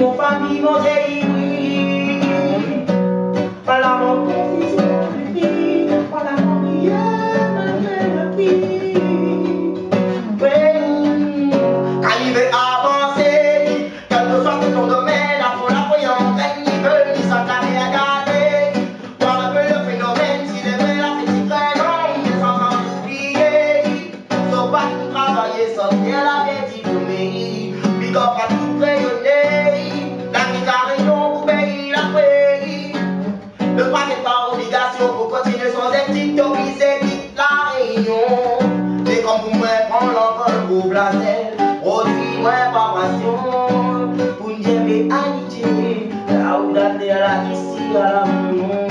mon famille, mon pays, par la bonne confusion, le prix, par la prière, malgré le prix. Oui, quand il veut avancer, quel que soit ton domaine, pour la voyante, il veut, il s'entendait à garder. Voir un peu le phénomène, s'il est vrai, la petite raison, il est sans oublier. Sauf pas tout travailler, sortir la vie diplômée. Big up à tout rayonner, la guitare pour payer la paix. Le droit n'est pas obligation pour continuer son éthique, donc il s'est dit la réunion. C'est comme pour moi prendre l'envol pour blaser, aussi moi par passion. Pour une aimer amitié, là où d'aller à la ici à la maison.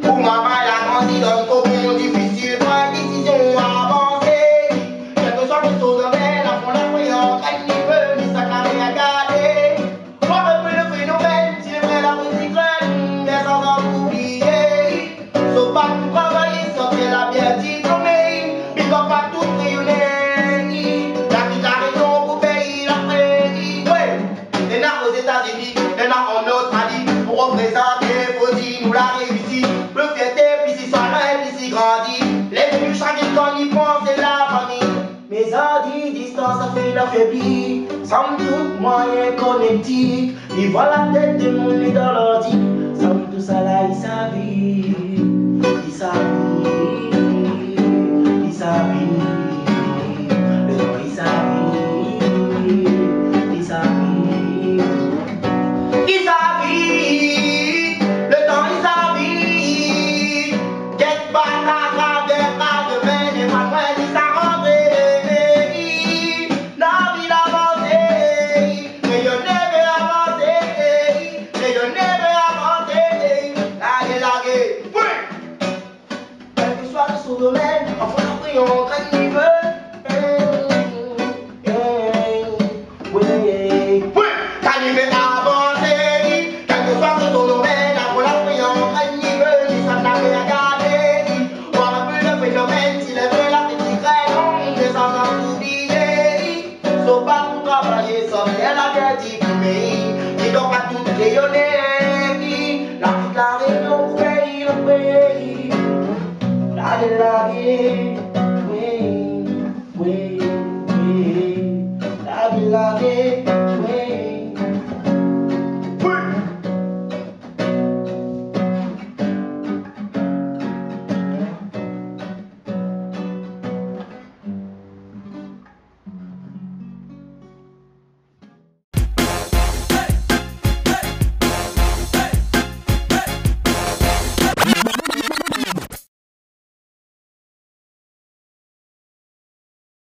Pour maman la grandi dans le cocon difficile, pas décision à avancer. Quel que soit le taux de mer, la fond la voyante, elle n'y veut, ni sa carré à garder. Voir un peu le phénomène, si le vrai la musique reine, mais sans en oublier. Sauf pas tout travailler, sortir la bière diplômée, big up à tout rayonner. La guitare est non pour payer la paix. Ouais, les nards aux États-Unis, les nards en Australie, pour représenter, faut dire, nous la réussite. Le fierté, puis si soirée, puis si grandit. Les plus chaque quand y pense, c'est la famille. Mes amis, distance, ça fait l'affaiblir. Sans doute moyen connectique. Ils voient la tête de mon nez dans l'ordi. Sans tout ça là, ils savent. Ils savent. Ils savent. Le temps, ils savent. Ils savent. Ils savent. Le temps, ils savent. Quelque part à travers ma demain, et moi, ils savent. Son domaine, enfin la prions quand il veut. Quand il veut avancer, quel que soit son domaine, enfin la prions quand il veut, il s'en a rien à garder. Voir un peu le phénomène, s'il est vrai la petite raison, mais sans en oublier. Sauf pas pour travailler, sortir la guerre diplômée, qui doit pas tout rayonner. La petite la réunion pour payer le pays. La vie.